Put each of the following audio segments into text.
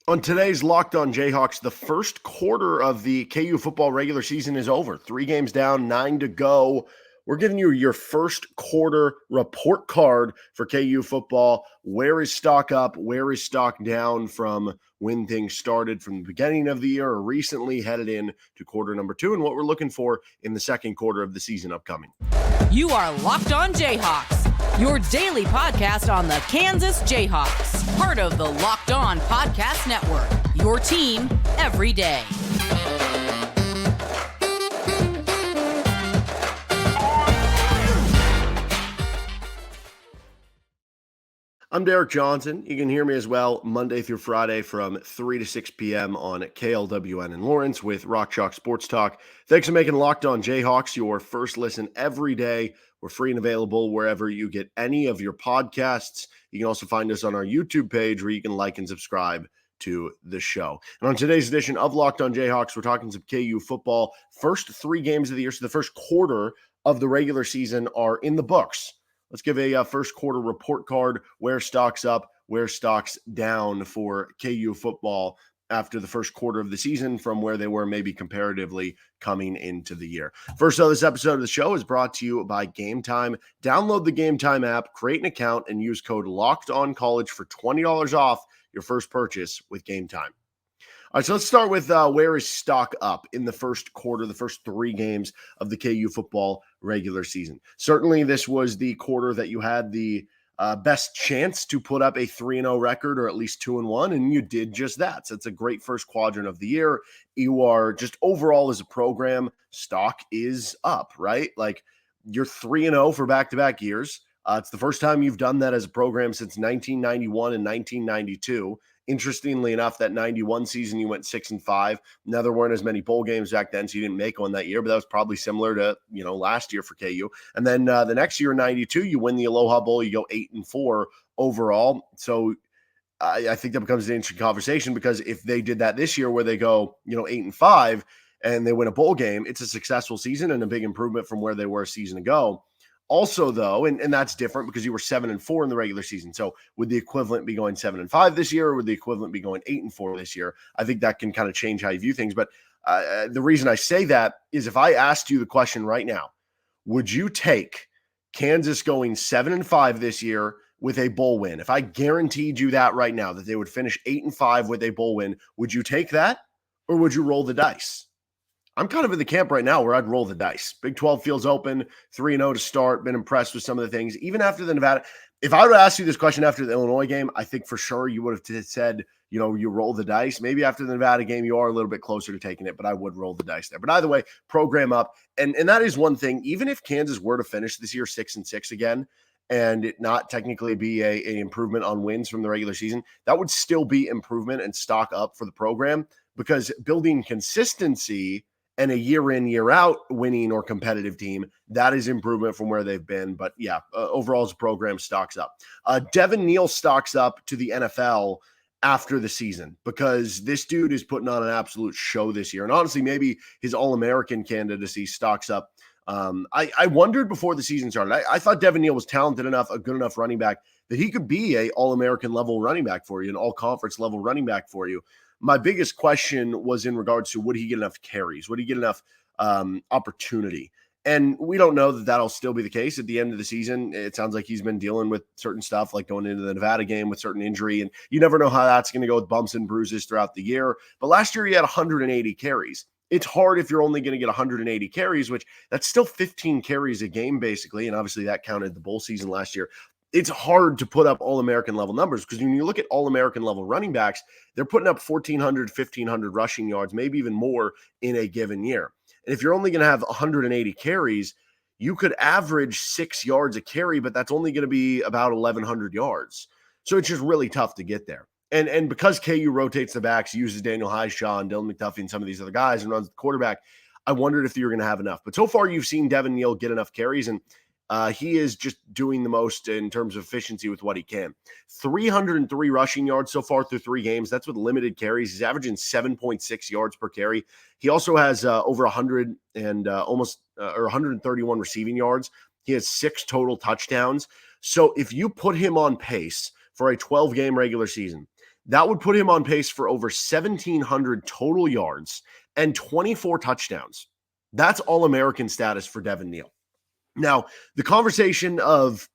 On today's Locked On Jayhawks, the first quarter of the KU football regular season is over. 3 games down, 9 to go. We're giving you your first quarter report card for KU football. Where is stock up? Where is stock down from when things started from the beginning of the year or recently headed in to quarter number 2, and what we're looking for in the second quarter of the season upcoming. You are Locked On Jayhawks, your daily podcast on the Kansas Jayhawks, part of the Locked On Podcast Network, your team every day. I'm Derek Johnson. You can hear me as well Monday through Friday from 3 to 6 p.m. on KLWN in Lawrence with Rock Chalk Sports Talk. Thanks for making Locked On Jayhawks your first listen every day. We're free and available wherever you get any of your podcasts. You can also find us on our YouTube page where you can like and subscribe to the show. And on today's edition of Locked On Jayhawks, we're talking some KU football. First 3 games of the year, so the first quarter of the regular season are in the books. Let's give a first quarter report card, where stock's up, where stock's down for KU football after the first quarter of the season from where they were maybe comparatively coming into the year. First, this episode of the show is brought to you by Gametime. Download the Gametime app, create an account, and use code LOCKEDONCollege for $20 off your first purchase with Gametime. All right, so let's start with where is stock up in the first quarter, the first 3 games of the KU football regular season. Certainly, this was the quarter that you had the best chance to put up a 3-0 record or at least 2-1, and you did just that. So it's a great first quadrant of the year. You are just overall as a program, stock is up, right? Like you're 3-0 for back-to-back years. It's the first time you've done that as a program since 1991 and 1992. Interestingly enough, that 91 season, you went 6-5. Now, there weren't as many bowl games back then, so you didn't make one that year, but that was probably similar to, last year for KU. And then the next year, 92, you win the Aloha Bowl, you go 8-4 overall. So I think that becomes an interesting conversation, because if they did that this year where they go, 8-5 and they win a bowl game, it's a successful season and a big improvement from where they were a season ago. Also, though, and that's different because you were 7-4 in the regular season. So would the equivalent be going 7-5 this year, or would the equivalent be going 8-4 this year? I think that can kind of change how you view things. But the reason I say that is, if I asked you the question right now, would you take Kansas going 7-5 this year with a bowl win? If I guaranteed you that right now, that they would finish 8-5 with a bowl win, would you take that, or would you roll the dice? I'm kind of in the camp right now where I'd roll the dice. Big 12 feels open, 3-0 to start, been impressed with some of the things. Even after the Nevada, if I would have asked you this question after the Illinois game, I think for sure you would have said, you roll the dice. Maybe after the Nevada game, you are a little bit closer to taking it, but I would roll the dice there. But either way, program up. And that is one thing. Even if Kansas were to finish this year 6-6 again, and it not technically be a improvement on wins from the regular season, that would still be improvement and stock up for the program, because building consistency and a year in, year out winning or competitive team, that is improvement from where they've been. But yeah, overall as a program, stocks up. Devin Neal stocks up to the NFL after the season, because this dude is putting on an absolute show this year. And honestly, maybe his All-American candidacy stocks up. I wondered before the season started. I thought Devin Neal was talented enough, a good enough running back, that he could be a All-American level running back for you, an all-conference level running back for you. My biggest question was in regards to, would he get enough carries? Would he get enough opportunity? And we don't know that that'll still be the case at the end of the season. It sounds like he's been dealing with certain stuff, like going into the Nevada game with certain injury, and you never know how that's going to go with bumps and bruises throughout the year. But last year he had 180 carries. It's hard if you're only going to get 180 carries, which that's still 15 carries a game basically, and obviously that counted the bowl season last year. It's hard to put up All-American level numbers, because when you look at All-American level running backs, they're putting up 1,400, 1,500 rushing yards, maybe even more in a given year. And if you're only going to have 180 carries, you could average 6 yards a carry, but that's only going to be about 1,100 yards. So it's just really tough to get there. And because KU rotates the backs, uses Daniel Highshaw and Dylan McDuffie and some of these other guys, and runs the quarterback, I wondered if you were going to have enough. But so far, you've seen Devin Neal get enough carries, and he is just doing the most in terms of efficiency with what he can. 303 rushing yards so far through 3 games. That's with limited carries. He's averaging 7.6 yards per carry. He also has over 100 and almost 131 receiving yards. He has 6 total touchdowns. So if you put him on pace for a 12-game regular season, that would put him on pace for over 1,700 total yards and 24 touchdowns. That's All-American status for Devin Neal. Now, the conversation of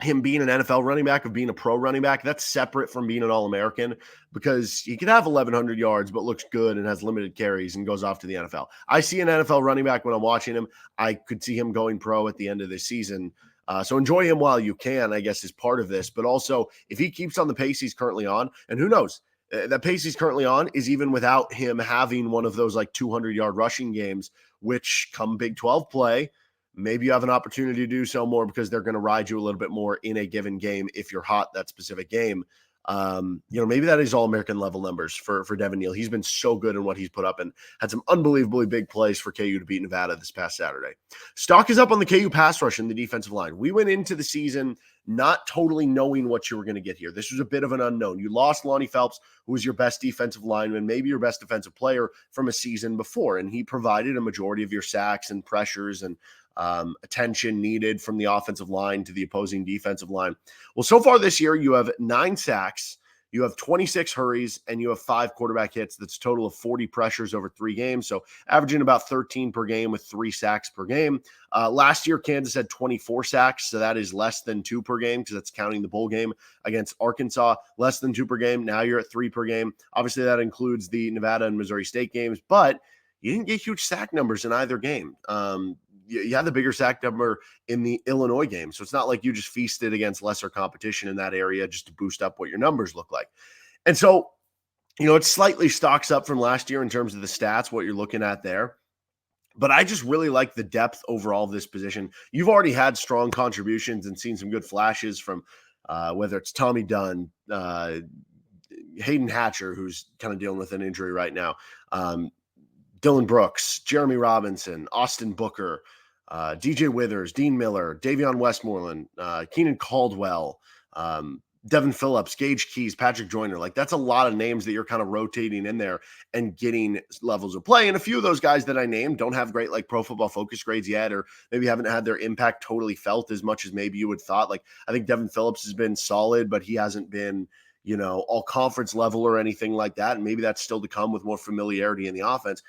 him being an NFL running back, of being a pro running back, that's separate from being an All-American, because he could have 1,100 yards but looks good and has limited carries and goes off to the NFL. I see an NFL running back when I'm watching him. I could see him going pro at the end of this season. So enjoy him while you can, I guess, is part of this. But also, if he keeps on the pace he's currently on, and who knows, that pace he's currently on is even without him having one of those like 200-yard rushing games, which come Big 12 play, maybe you have an opportunity to do so more because they're going to ride you a little bit more in a given game if you're hot that specific game. Maybe that is All-American level numbers for Devin Neal. He's been so good in what he's put up and had some unbelievably big plays for KU to beat Nevada this past Saturday. Stock is up on the KU pass rush and the defensive line. We went into the season not totally knowing what you were going to get here. This was a bit of an unknown. You lost Lonnie Phelps, who was your best defensive lineman, maybe your best defensive player from a season before, and he provided a majority of your sacks and pressures and attention needed from the offensive line to the opposing defensive line. Well, so far this year, you have 9 sacks, you have 26 hurries, and you have 5 quarterback hits. That's a total of 40 pressures over 3 games. So averaging about 13 per game with 3 sacks per game. Last year, Kansas had 24 sacks. So that is less than 2 per game, because that's counting the bowl game against Arkansas. Less than 2 per game. Now you're at 3 per game. Obviously, that includes the Nevada and Missouri State games, but you didn't get huge sack numbers in either game. You had the bigger sack number in the Illinois game. So it's not like you just feasted against lesser competition in that area just to boost up what your numbers look like. And so, it slightly stocks up from last year in terms of the stats, what you're looking at there. But I just really like the depth overall of this position. You've already had strong contributions and seen some good flashes from whether it's Tommy Dunn, Hayden Hatcher, who's kind of dealing with an injury right now, Dylan Brooks, Jeremy Robinson, Austin Booker, DJ Withers, Dean Miller, Davion Westmoreland, Keenan Caldwell, Devin Phillips, Gage Keys, Patrick Joyner. Like, that's a lot of names that you're kind of rotating in there and getting levels of play. And a few of those guys that I named don't have great like Pro Football Focus grades yet, or maybe haven't had their impact totally felt as much as maybe you would thought. Like, I think Devin Phillips has been solid, but he hasn't been, all conference level or anything like that. And maybe that's still to come with more familiarity in the offense.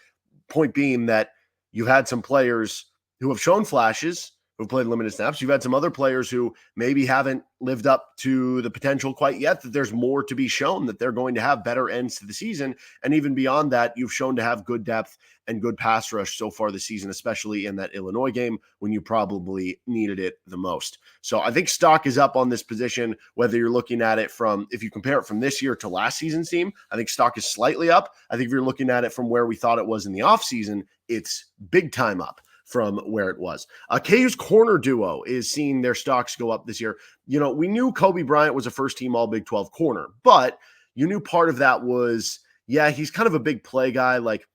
Point being that you've had some players who have shown flashes, who've played limited snaps. You've had some other players who maybe haven't lived up to the potential quite yet, that there's more to be shown, that they're going to have better ends to the season. And even beyond that, you've shown to have good depth and good pass rush so far this season, especially in that Illinois game when you probably needed it the most. So I think stock is up on this position, whether you're looking at it from, if you compare it from this year to last season's team, I think stock is slightly up. I think if you're looking at it from where we thought it was in the offseason, it's big time up from where it was. KU's corner duo is seeing their stocks go up this year. We knew Cobee Bryant was a first-team All-Big 12 corner, but you knew part of that was, he's kind of a big play guy. Like,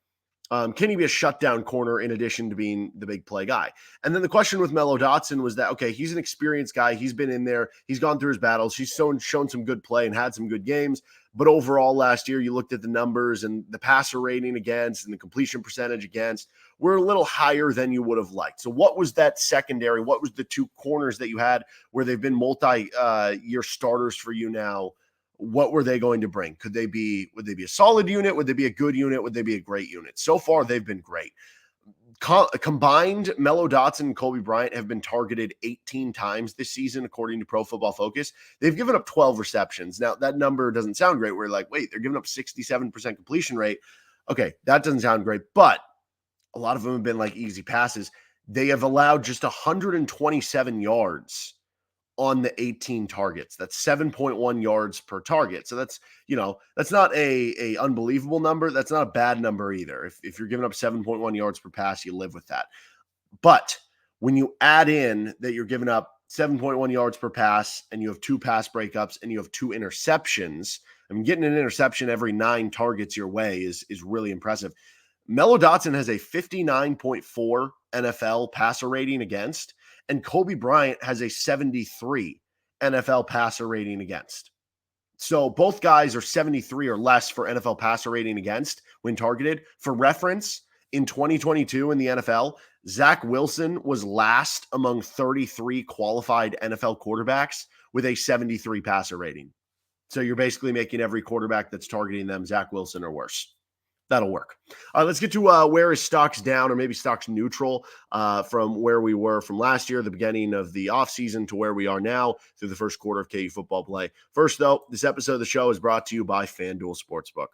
can he be a shutdown corner in addition to being the big play guy? And then the question with Mello Dotson was that, okay, he's an experienced guy. He's been in there. He's gone through his battles. He's shown some good play and had some good games. But overall last year, you looked at the numbers and the passer rating against and the completion percentage against were a little higher than you would have liked. So what was that secondary? What was the 2 corners that you had where they've been multi-year starters for you now? What were they going to bring? Would they be a solid unit? Would they be a good unit? Would they be a great unit? So far, they've been great. Combined, Mello Dotson and Cobee Bryant have been targeted 18 times this season, according to Pro Football Focus. They've given up 12 receptions. Now, that number doesn't sound great. We're like, wait, they're giving up 67% completion rate. Okay, that doesn't sound great, but a lot of them have been like easy passes. They have allowed just 127 yards on the 18 targets. That's 7.1 yards per target. So that's, that's not a unbelievable number. That's not a bad number either. If you're giving up 7.1 yards per pass, you live with that. But when you add in that you're giving up 7.1 yards per pass and you have 2 pass breakups and you have 2 interceptions, I mean, getting an interception every 9 targets your way is really impressive. Mello Dotson has a 59.4 NFL passer rating against, and Cobee Bryant has a 73 NFL passer rating against. So both guys are 73 or less for NFL passer rating against when targeted. For reference, in 2022 in the NFL, Zach Wilson was last among 33 qualified NFL quarterbacks with a 73 passer rating. So you're basically making every quarterback that's targeting them Zach Wilson or worse. That'll work. All right, let's get to where is stocks down or maybe stocks neutral from where we were from last year, the beginning of the offseason, to where we are now through the first quarter of KU football play. First, though, this episode of the show is brought to you by FanDuel Sportsbook.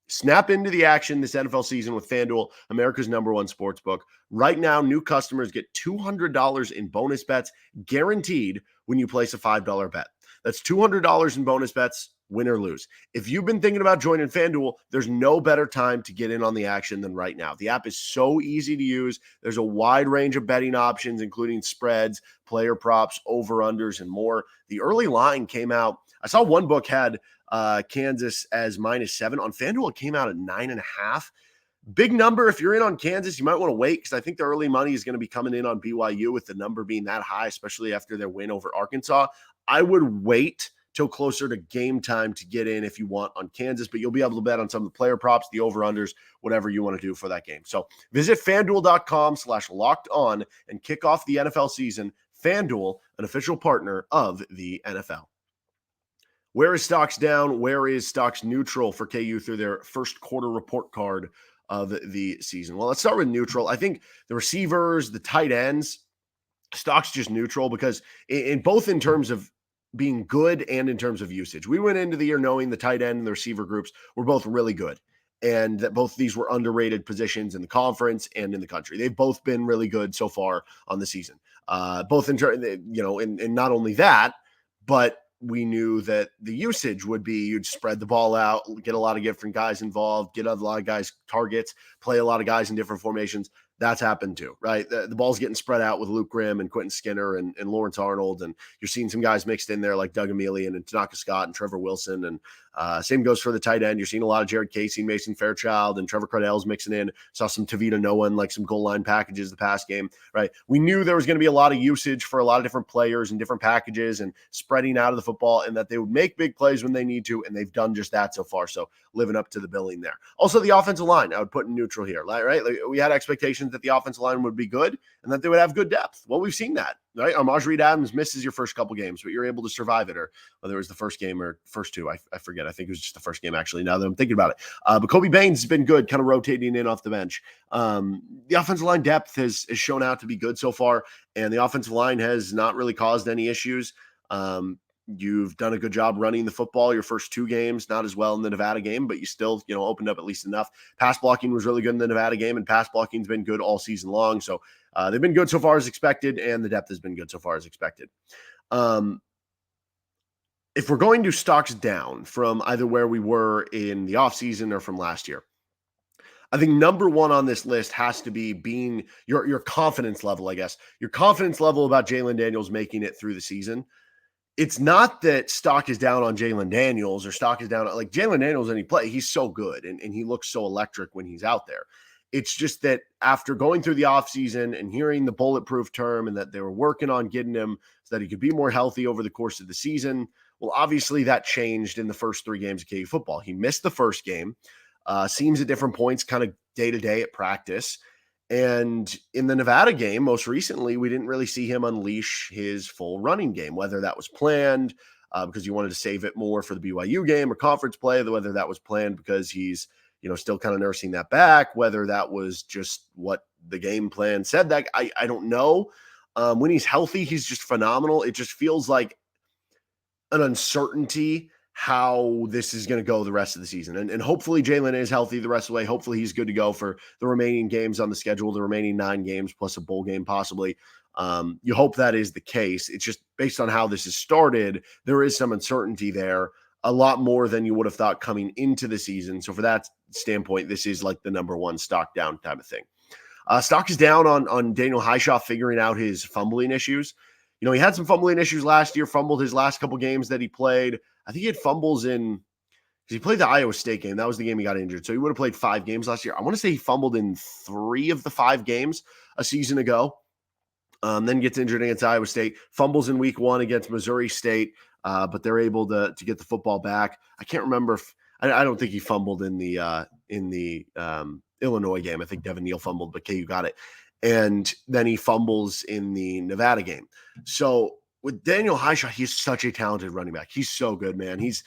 Snap into the action this NFL season with FanDuel, America's #1 sportsbook. Right now, new customers get $200 in bonus bets guaranteed when you place a $5 bet. That's $200 in bonus bets, win or lose. If you've been thinking about joining FanDuel, there's no better time to get in on the action than right now. The app is so easy to use. There's a wide range of betting options, including spreads, player props, over-unders, and more. The early line came out. I saw one book had Kansas as -7. On FanDuel, it came out at 9.5. Big number. If you're in on Kansas, you might want to wait because I think the early money is going to be coming in on BYU with the number being that high, especially after their win over Arkansas. I would wait till closer to game time to get in if you want on Kansas, but you'll be able to bet on some of the player props, the over-unders, whatever you want to do for that game. So visit FanDuel.com/lockedon and kick off the NFL season. FanDuel, an official partner of the NFL. Where is stocks down? Where is stocks neutral for KU through their first quarter report card of the season? Well, let's start with neutral. I think the receivers, the tight ends, stocks just neutral because in both in terms of being good and in terms of usage. We went into the year knowing the tight end and the receiver groups were both really good and that both of these were underrated positions in the conference and in the country. They've both been really good so far on the season. Both in terms, and not only that, but we knew that the usage would be you'd spread the ball out, get a lot of different guys involved, get a lot of guys targets, play a lot of guys in different formations. That's happened too, right? The ball's getting spread out with Luke Grimm and Quentin Skinner and Lawrence Arnold. And you're seeing some guys mixed in there like Doug Emelian and Tanaka Scott and Trevor Wilson. And same goes for the tight end. You're seeing a lot of Jared Casey, Mason Fairchild, and Trevor Cardell's mixing in. Saw some Tavita Noah and like some goal line packages the past game, right? We knew there was going to be a lot of usage for a lot of different players and different packages and spreading out of the football and that they would make big plays when they need to. And they've done just that so far. So living up to the billing there. Also, the offensive line, I would put in neutral here, right? Like we had expectations that the offensive line would be good and that they would have good depth. Well, we've seen that, right? Amaj Reed Adams misses your first couple games, but you're able to survive it, or whether it was the first game or first two, I forget. I think it was just the first game, actually, now that I'm thinking about it. But Cobee Baines has been good, kind of rotating in off the bench. The offensive line depth has shown out to be good so far, and the offensive line has not really caused any issues. You've done a good job running the football your first two games, not as well in the Nevada game, but you still, opened up at least enough. Pass blocking was really good in the Nevada game, and pass blocking's been good all season long. So they've been good so far as expected, and the depth has been good so far as expected. If we're going to stocks down from either where we were in the offseason or from last year, I think number one on this list has to be being your confidence level, I guess. Your confidence level about Jalen Daniels making it through the season. It's not that stock is down on Jalen Daniels or stock is down. Like Jalen Daniels, any play, he's so good and he looks so electric when he's out there. It's just that after going through the offseason and hearing the bulletproof term and that they were working on getting him so that he could be more healthy over the course of the season, well, obviously that changed in the first three games of KU football. He missed the first game, seems at different points, kind of day to day at practice. And in the Nevada game, most recently, we didn't really see him unleash his full running game, whether that was planned because you wanted to save it more for the BYU game or conference play, whether that was planned because he's, still kind of nursing that back, whether that was just what the game plan said. That I don't know. When he's healthy, he's just phenomenal. It just feels like an uncertainty how this is going to go the rest of the season. And hopefully Jalen is healthy the rest of the way. Hopefully he's good to go for the remaining games on the schedule, the remaining 9 games plus a bowl game possibly. You hope that is the case. It's just based on how this has started, there is some uncertainty there, a lot more than you would have thought coming into the season. So for that standpoint, this is like the number one stock down type of thing. Stock is down on Daniel Highshaw figuring out his fumbling issues. He had some fumbling issues last year, fumbled his last couple games that he played. I think he had fumbles because he played the Iowa State game. That was the game he got injured. So he would have played 5 games last year. I want to say he fumbled in 3 of the 5 games a season ago. Then gets injured against Iowa State, fumbles in week 1 against Missouri State, but they're able to get the football back. I can't remember if I don't think he fumbled in the Illinois game. I think Devin Neal fumbled, but KU got it. And then he fumbles in the Nevada game. So with Daniel Highshaw, he's such a talented running back. He's so good, man. He's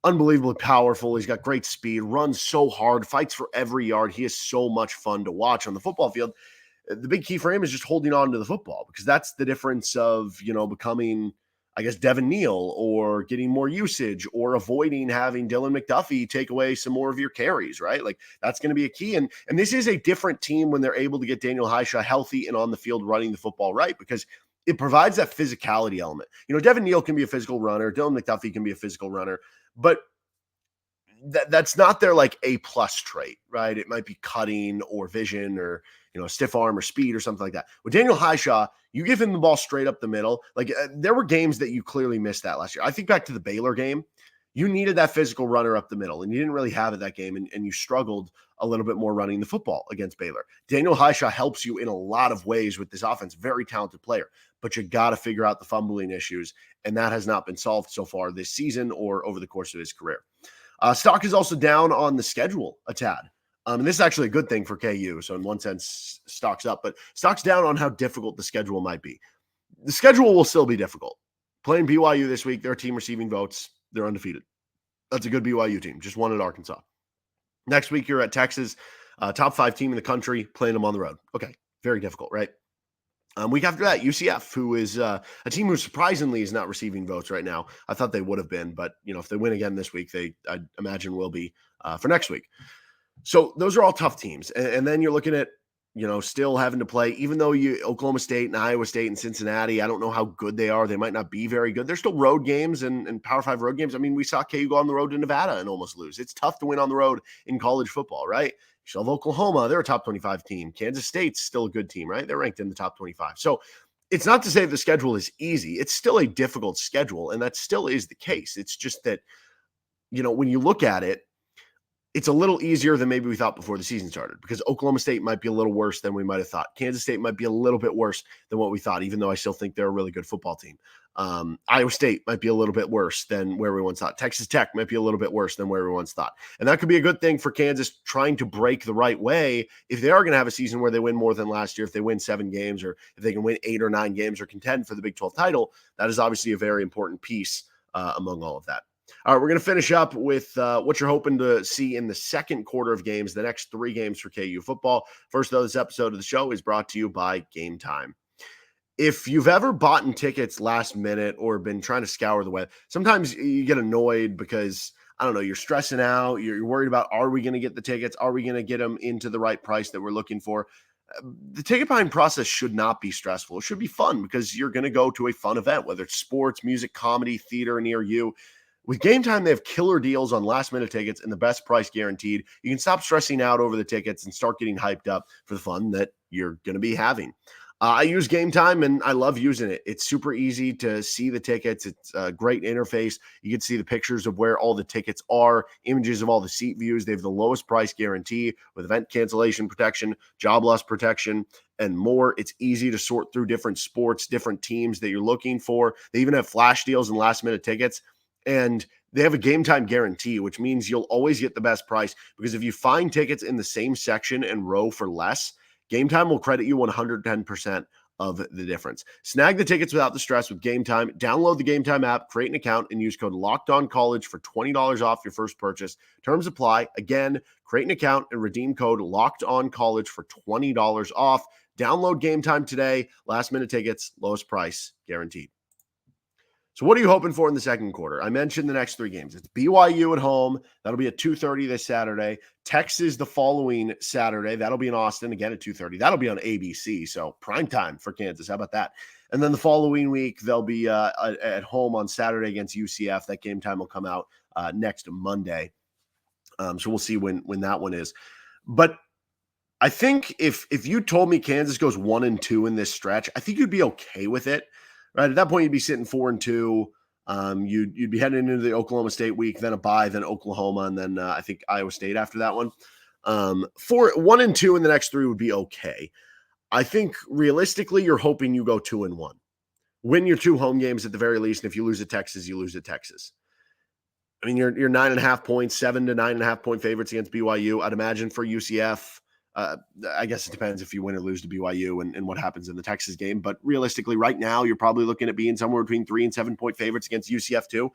unbelievably powerful. He's got great speed, runs so hard, fights for every yard. He is so much fun to watch on the football field. The big key for him is just holding on to the football, because that's the difference of, becoming, I guess, Devin Neal, or getting more usage, or avoiding having Dylan McDuffie take away some more of your carries, right? Like, that's going to be a key. And this is a different team when they're able to get Daniel Hishaw healthy and on the field running the football right, because it provides that physicality element. Devin Neal can be a physical runner. Dylan McDuffie can be a physical runner, but that's not their like A+ trait, right? It might be cutting or vision or, stiff arm or speed or something like that. With Daniel Hishaw, you give him the ball straight up the middle. Like, there were games that you clearly missed that last year. I think back to the Baylor game. You needed that physical runner up the middle, and you didn't really have it that game, and you struggled a little bit more running the football against Baylor. Daniel Hishaw helps you in a lot of ways with this offense. Very talented player, but you got to figure out the fumbling issues, and that has not been solved so far this season or over the course of his career. Stock is also down on the schedule a tad. And this is actually a good thing for KU. So in one sense, stock's up, but stock's down on how difficult the schedule might be. The schedule will still be difficult. Playing BYU this week, their team receiving votes. They're undefeated. That's a good BYU team. Just won at Arkansas. Next week, you're at Texas, top 5 team in the country, playing them on the road. Okay, very difficult, right? Week after that, UCF, who is a team who surprisingly is not receiving votes right now. I thought they would have been, but if they win again this week, I imagine will be for next week. So those are all tough teams. And then you're looking at, still having to play, even though Oklahoma State and Iowa State and Cincinnati, I don't know how good they are. They might not be very good. They're still road games and Power 5 road games. I mean, we saw KU go on the road to Nevada and almost lose. It's tough to win on the road in college football, right? You still have Oklahoma. They're a top 25 team. Kansas State's still a good team, right? They're ranked in the top 25. So it's not to say the schedule is easy. It's still a difficult schedule, and that still is the case. It's just that, when you look at it, it's a little easier than maybe we thought before the season started, because Oklahoma State might be a little worse than we might have thought. Kansas State might be a little bit worse than what we thought, even though I still think they're a really good football team. Iowa State might be a little bit worse than where we once thought. Texas Tech might be a little bit worse than where we once thought. And that could be a good thing for Kansas trying to break the right way if they are going to have a season where they win more than last year, if they win 7 games, or if they can win 8 or 9 games or contend for the Big 12 title. That is obviously a very important piece among all of that. All right, we're going to finish up with what you're hoping to see in the second quarter of games, the next 3 games for KU football. First, though, this episode of the show is brought to you by Gametime. If you've ever bought tickets last minute or been trying to scour the web, sometimes you get annoyed because, I don't know, you're stressing out. You're worried about, are we going to get the tickets? Are we going to get them into the right price that we're looking for? The ticket buying process should not be stressful. It should be fun, because you're going to go to a fun event, whether it's sports, music, comedy, theater near you. With Gametime, they have killer deals on last-minute tickets and the best price guaranteed. You can stop stressing out over the tickets and start getting hyped up for the fun that you're going to be having. I use Gametime, and I love using it. It's super easy to see the tickets. It's a great interface. You can see the pictures of where all the tickets are, images of all the seat views. They have the lowest price guarantee with event cancellation protection, job loss protection, and more. It's easy to sort through different sports, different teams that you're looking for. They even have flash deals and last-minute tickets. And they have a Gametime guarantee, which means you'll always get the best price, because if you find tickets in the same section and row for less, Gametime will credit you 110% of the difference. Snag the tickets without the stress with Gametime. Download the Gametime app, create an account, and use code LOCKEDONCollege for $20 off your first purchase. Terms apply. Again, create an account and redeem code LOCKEDONCollege for $20 off. Download Gametime today. Last-minute tickets, lowest price, guaranteed. So what are you hoping for in the second quarter? I mentioned the next 3 games. It's BYU at home. That'll be at 2:30 this Saturday. Texas the following Saturday. That'll be in Austin, again at 2:30. That'll be on ABC, so prime time for Kansas. How about that? And then the following week, they'll be at home on Saturday against UCF. That game time will come out next Monday. So we'll see when that one is. But I think if you told me Kansas goes 1-2 in this stretch, I think you'd be okay with it. Right, at that point, you'd be sitting 4-2. You'd be heading into the Oklahoma State week, then a bye, then Oklahoma, and then I think Iowa State after that one. 1-2 in the next 3 would be okay. I think realistically, you're hoping you go 2-1. Win your 2 home games at the very least, and if you lose at Texas, you lose at Texas. I mean, you're 9.5 points, 7 to 9.5 point favorites against BYU. I'd imagine for UCF. I guess it depends if you win or lose to BYU and what happens in the Texas game. But realistically, right now, you're probably looking at being somewhere between 3 and 7 point favorites against UCF too.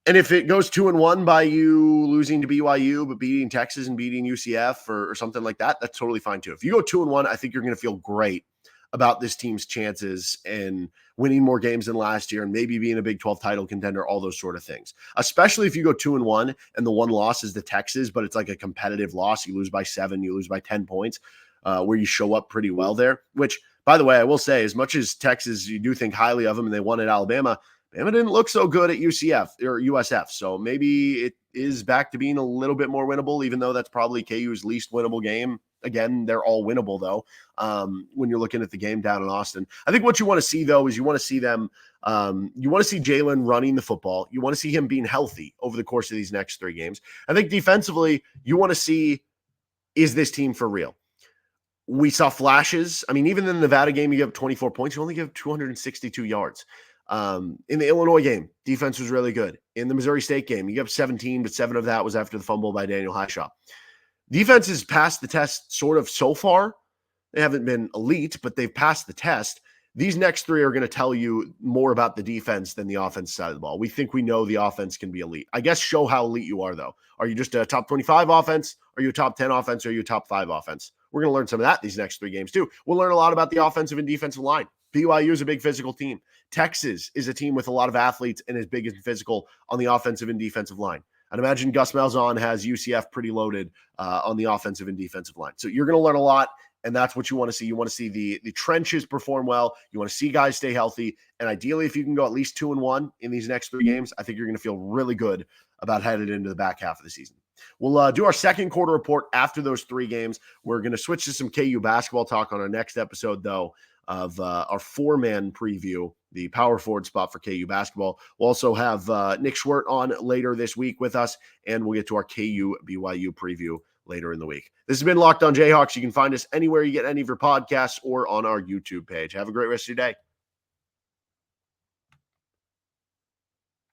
And if it goes 2-1 by you losing to BYU, but beating Texas and beating UCF or something like that, that's totally fine too. If you go 2-1, I think you're going to feel great about this team's chances and winning more games than last year and maybe being a Big 12 title contender, all those sort of things. Especially if you go 2-1 and the one loss is the Texas, but it's like a competitive loss. You lose by 7, you lose by 10 points, where you show up pretty well there, which, by the way, I will say, as much as Texas, you do think highly of them and they won at Alabama, Bama didn't look so good at UCF or USF. So maybe it is back to being a little bit more winnable, even though that's probably KU's least winnable game. Again, they're all winnable, though, when you're looking at the game down in Austin. I think what you want to see, though, is you want to see them you want to see Jalen running the football. You want to see him being healthy over the course of these next 3 games. I think defensively, you want to see, is this team for real? We saw flashes. I mean, even in the Nevada game, you have 24 points. You only give 262 yards. In the Illinois game, defense was really good. In the Missouri State game, you have 17, but 7 of that was after the fumble by Daniel Highshaw. Defense has passed the test sort of so far. They haven't been elite, but they've passed the test. These next 3 are going to tell you more about the defense than the offense side of the ball. We think we know the offense can be elite. I guess show how elite you are, though. Are you just a top 25 offense? Are you a top 10 offense? Or are you a top 5 offense? We're going to learn some of that these next 3 games, too. We'll learn a lot about the offensive and defensive line. BYU is a big physical team. Texas is a team with a lot of athletes and is big and physical on the offensive and defensive line. I'd imagine Gus Malzahn has UCF pretty loaded on the offensive and defensive line. So you're going to learn a lot, and that's what you want to see. You want to see the trenches perform well. You want to see guys stay healthy. And ideally, if you can go at least 2-1 in these next 3 games, I think you're going to feel really good about headed into the back half of the season. We'll do our second quarter report after those 3 games. We're going to switch to some KU basketball talk on our next episode, though, of our 4-man preview, the power forward spot for KU basketball. We'll also have Nick Schwert on later this week with us, and we'll get to our KU BYU preview later in the week. This has been Locked On Jayhawks. You can find us anywhere you get any of your podcasts or on our YouTube page. Have a great rest of your day.